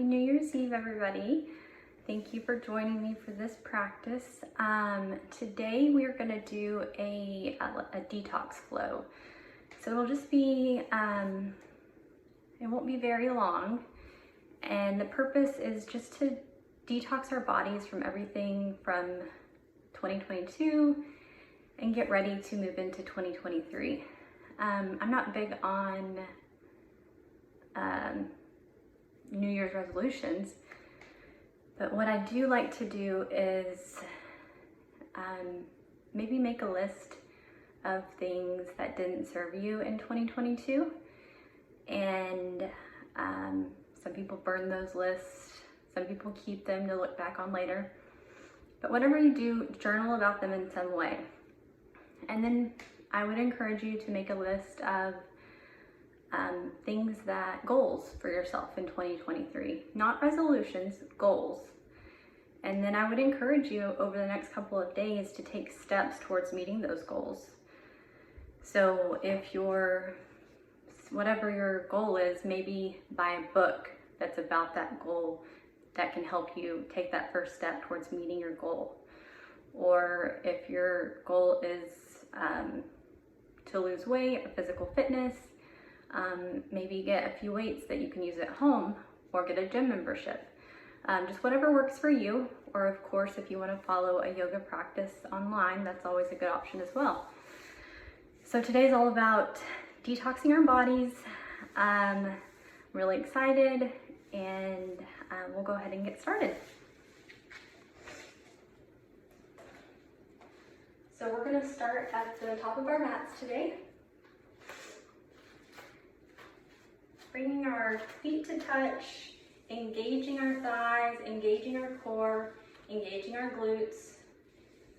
New Year's Eve, everybody. Thank you for joining me for this practice. Today we are going to do a detox flow. So it'll just be, it won't be very long. And the purpose is just to detox our bodies from everything from 2022 and get ready to move into 2023. I'm not big on New Year's resolutions, but what I do like to do is maybe make a list of things that didn't serve you in 2022, and some people burn those lists, some people keep them to look back on later, but whatever you do, journal about them in some way. And then I would encourage you to make a list of goals for yourself in 2023, not resolutions, goals. And then I would encourage you over the next couple of days to take steps towards meeting those goals. So if whatever your goal is, maybe buy a book that's about that goal that can help you take that first step towards meeting your goal. Or if your goal is to lose weight or physical fitness, maybe get a few weights that you can use at home, or get a gym membership. Just whatever works for you. Or of course, if you want to follow a yoga practice online, that's always a good option as well. So today's all about detoxing our bodies. I'm really excited, and we'll go ahead and get started. So we're going to start at the top of our mats today. Bringing our feet to touch, engaging our thighs, engaging our core, engaging our glutes.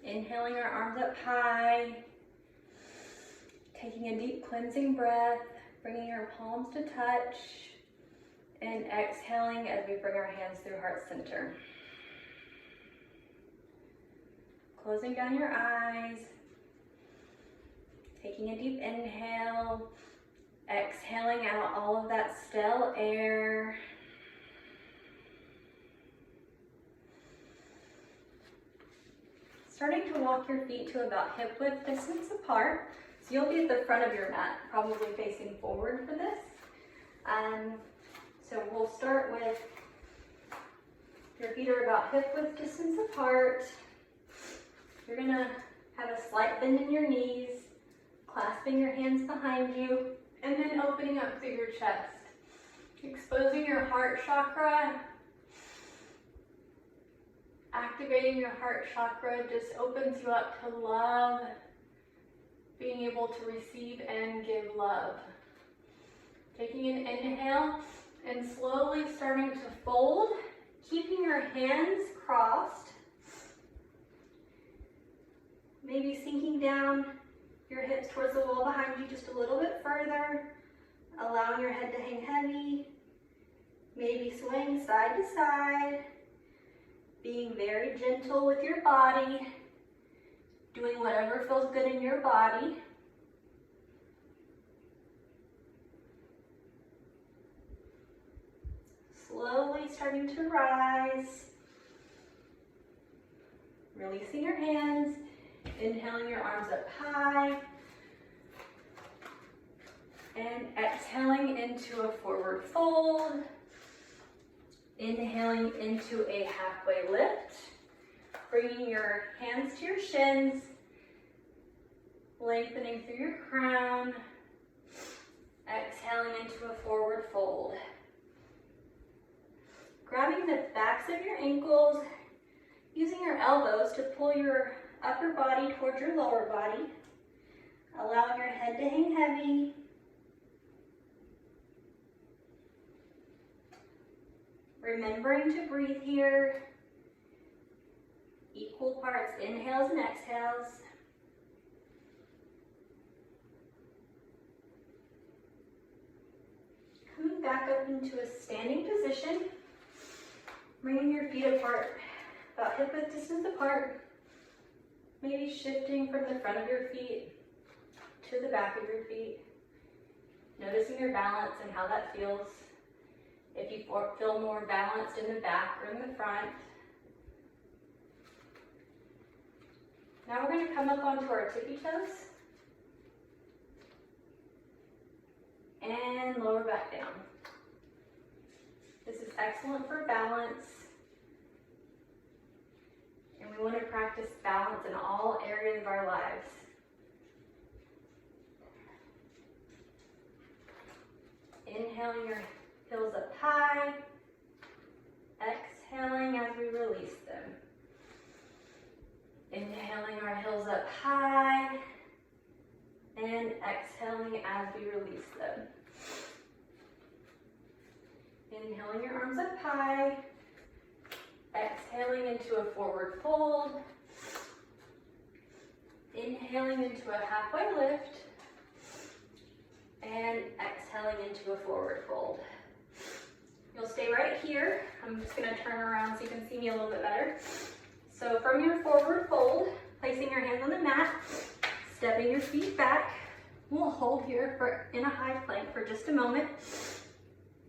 Inhaling our arms up high. Taking a deep cleansing breath, bringing our palms to touch, and exhaling as we bring our hands through heart center. Closing down your eyes, taking a deep inhale, exhaling out all of that stale air. Starting to walk your feet to about hip width distance apart. So you'll be at the front of your mat, probably facing forward for this. So we'll start with your feet are about hip width distance apart. You're gonna have a slight bend in your knees, clasping your hands behind you, and then opening up through your chest. Exposing your heart chakra. Activating your heart chakra just opens you up to love, being able to receive and give love. Taking an inhale and slowly starting to fold, keeping your hands crossed. Maybe sinking down your hips towards the wall behind you just a little bit further, allowing your head to hang heavy. Maybe swaying side to side, being very gentle with your body, doing whatever feels good in your body. Slowly starting to rise, releasing your hands. Inhaling your arms up high, and exhaling into a forward fold. Inhaling into a halfway lift, bringing your hands to your shins, lengthening through your crown. Exhaling into a forward fold. Grabbing the backs of your ankles, using your elbows to pull your upper body towards your lower body, allowing your head to hang heavy. Remembering to breathe here. Equal parts inhales and exhales. Coming back up into a standing position, bringing your feet apart, about hip width distance apart. Maybe shifting from the front of your feet to the back of your feet. Noticing your balance and how that feels. if you feel more balanced in the back or in the front. Now we're going to come up onto our tippy toes and lower back down. This is excellent for balance, and we want to practice balance in all areas of our lives. Inhaling your heels up high, exhaling as we release them. Inhaling our heels up high and exhaling as we release them. Inhaling your arms up high, exhaling into a forward fold, inhaling into a halfway lift, and exhaling into a forward fold. You'll stay right here. I'm just going to turn around so you can see me a little bit better. So from your forward fold, placing your hands on the mat, stepping your feet back, we'll hold here in a high plank for just a moment,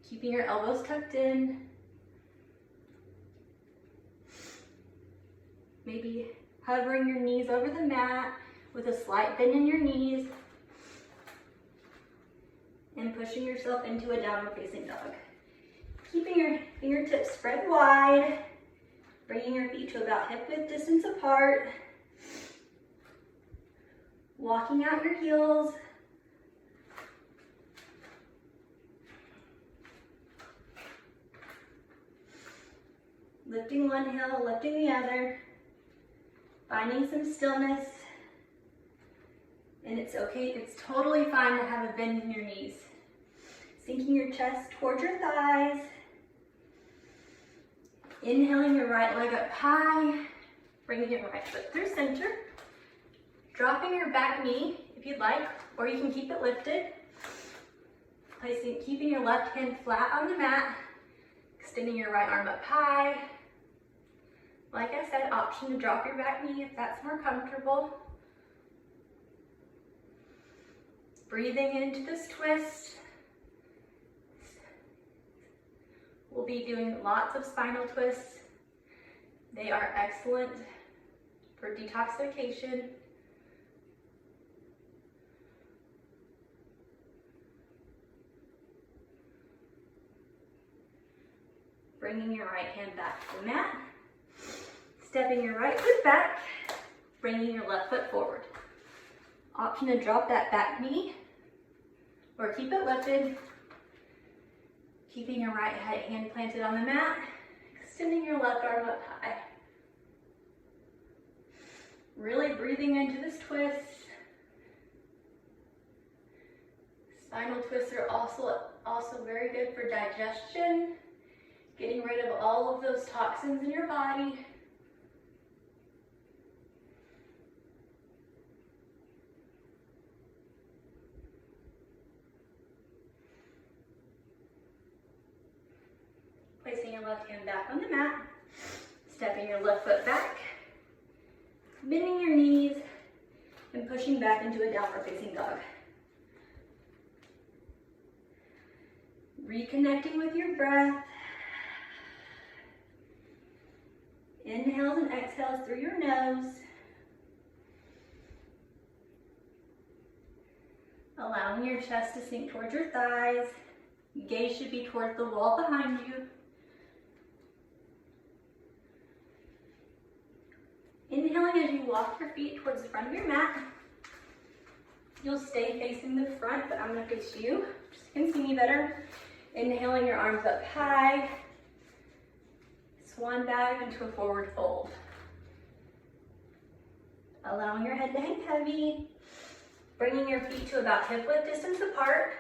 keeping your elbows tucked in. Maybe hovering your knees over the mat with a slight bend in your knees, and pushing yourself into a downward facing dog. Keeping your fingertips spread wide, bringing your feet to about hip width distance apart, walking out your heels, lifting one heel, lifting the other, finding some stillness. And it's okay, it's totally fine to have a bend in your knees. Sinking your chest towards your thighs. Inhaling your right leg up high, bringing your right foot through center. Dropping your back knee if you'd like, or you can keep it lifted. Keeping your left hand flat on the mat, extending your right arm up high. Like I said, option to drop your back knee if that's more comfortable. Breathing into this twist. We'll be doing lots of spinal twists. They are excellent for detoxification. Bringing your right hand back to the mat. Stepping your right foot back, bringing your left foot forward. Option to drop that back knee or keep it lifted. Keeping your right hand planted on the mat, extending your left arm up high. Really breathing into this twist. Spinal twists are also very good for digestion, getting rid of all of those toxins in your body. Placing your left hand back on the mat, stepping your left foot back, bending your knees, and pushing back into a downward facing dog. Reconnecting with your breath. Inhales and exhales through your nose. Allowing your chest to sink towards your thighs. Gaze should be towards the wall behind you. Inhaling as you walk your feet towards the front of your mat. You'll stay facing the front, but I'm going to face you just so you can see me better. Inhaling your arms up high. Swan dive into a forward fold. Allowing your head to hang heavy. Bringing your feet to about hip width distance apart.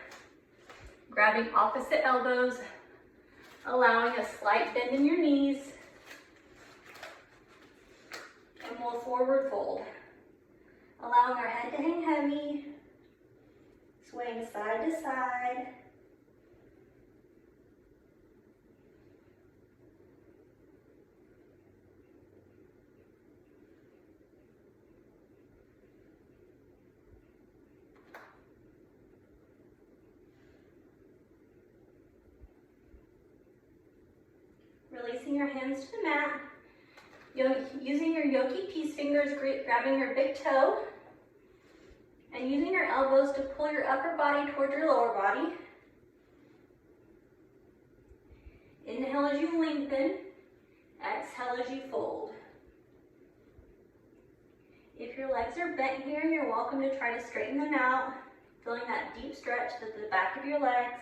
Grabbing opposite elbows. Allowing a slight bend in your knees. And we'll forward fold. Allowing our head to hang heavy. Swaying side to side. releasing your hands to the mat. Using your yogi peace fingers, grabbing your big toe, and using your elbows to pull your upper body towards your lower body. Inhale as you lengthen, exhale as you fold. If your legs are bent here, you're welcome to try to straighten them out, feeling that deep stretch at the back of your legs.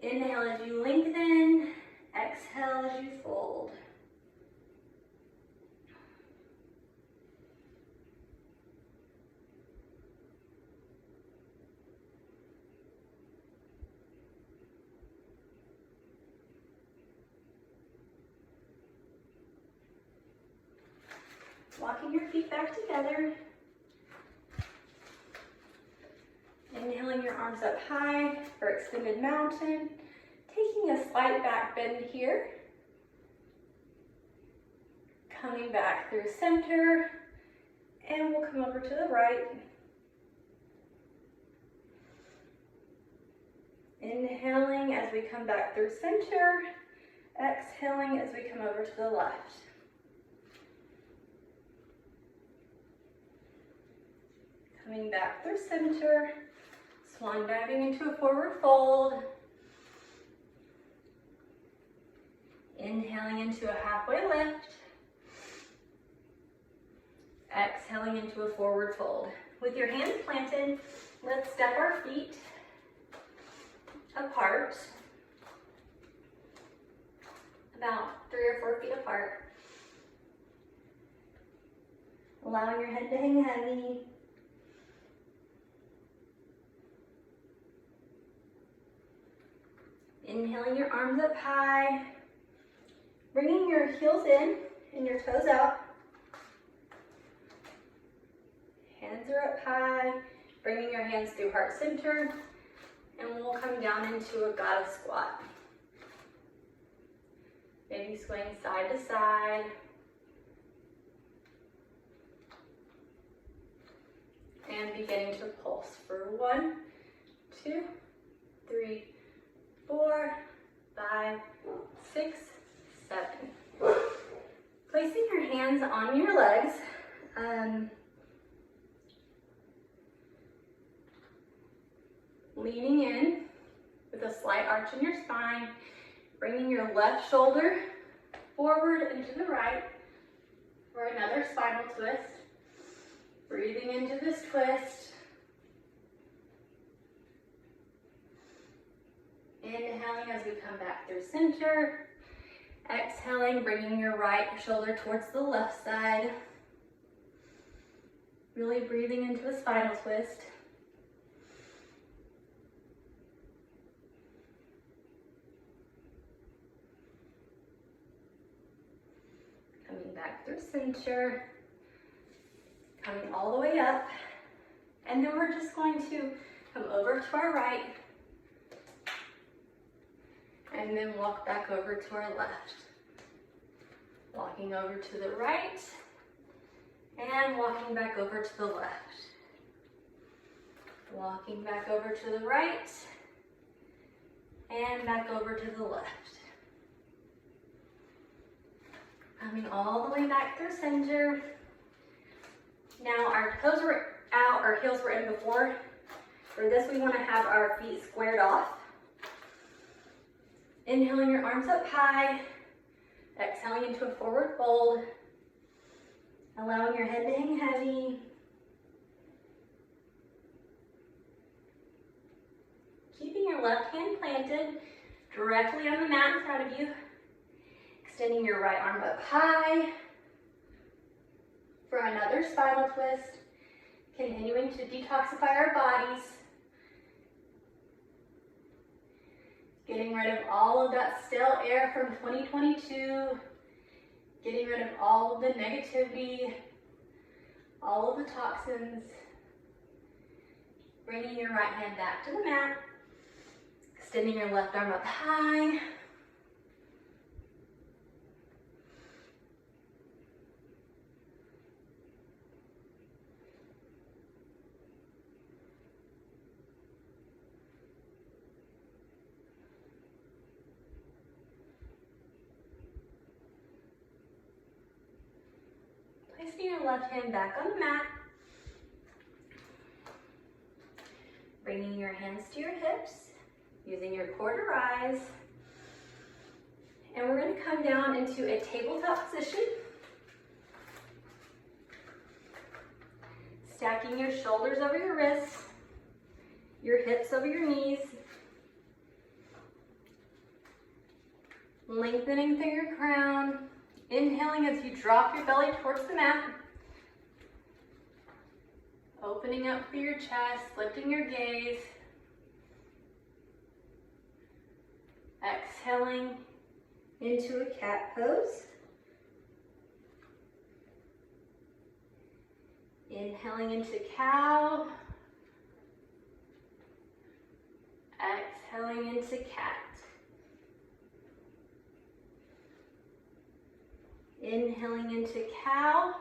Inhale as you lengthen, exhale as you fold. Walking your feet back together. Inhaling your arms up high for extended mountain. Taking a slight back bend here. Coming back through center. And we'll come over to the right. Inhaling as we come back through center. Exhaling as we come over to the left. Coming back through center, swan diving into a forward fold. Inhaling into a halfway lift. Exhaling into a forward fold. With your hands planted, let's step our feet apart, about 3 or 4 feet apart. Allowing your head to hang heavy. Inhaling your arms up high, bringing your heels in and your toes out. Hands are up high, bringing your hands through heart center, and we'll come down into a goddess squat. Maybe swaying side to side. And beginning to pulse for 1, 2, 3, 4, 5, 6, 7. Placing your hands on your legs. Leaning in with a slight arch in your spine. Bringing your left shoulder forward and to the right for another spinal twist. Breathing into this twist. Inhaling as we come back through center. Exhaling, bringing your right shoulder towards the left side. Really breathing into a spinal twist. Coming back through center. Coming all the way up. And then we're just going to come over to our right. And then walk back over to our left. Walking over to the right. And walking back over to the left. Walking back over to the right. And back over to the left. Coming all the way back through center. Now our toes were out, our heels were in before. For this, we want to have our feet squared off. Inhaling your arms up high. Exhaling into a forward fold. Allowing your head to hang heavy. Keeping your left hand planted directly on the mat in front of you. Extending your right arm up high for another spinal twist. Continuing to detoxify our bodies. Getting rid of all of that stale air from 2022. Getting rid of all of the negativity, all of the toxins. Bringing your right hand back to the mat. Extending your left arm up high. placing your left hand back on the mat. Bringing your hands to your hips, using your core to rise. And we're going to come down into a tabletop position. Stacking your shoulders over your wrists, your hips over your knees. Lengthening through your crown. Inhaling as you drop your belly towards the mat. Opening up through your chest, lifting your gaze. Exhaling into a cat pose. Inhaling into cow. Exhaling into cat. Inhaling into cow.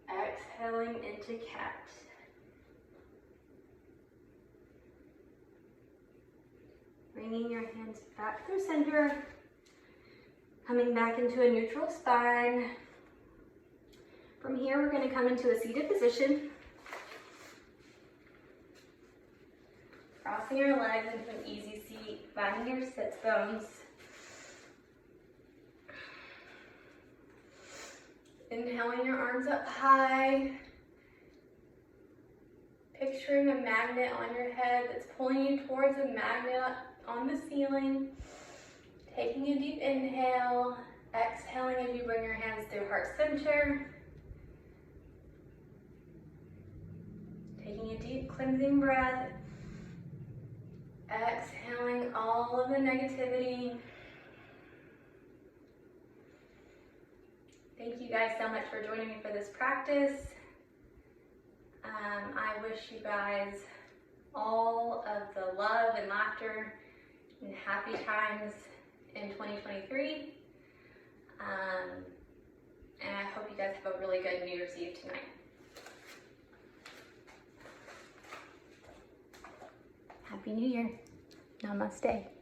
Exhaling into cat. Bringing your hands back through center. Coming back into a neutral spine. From here, we're going to come into a seated position. Crossing your legs into an easy seat, finding your sits bones. Inhaling your arms up high. Picturing a magnet on your head that's pulling you towards a magnet on the ceiling. Taking a deep inhale. Exhaling as you bring your hands through heart center. Taking a deep cleansing breath. Exhaling all of the negativity. Thank you guys so much for joining me for this practice. I wish you guys all of the love and laughter and happy times in 2023. And I hope you guys have a really good New Year's Eve tonight. Happy New Year. Namaste.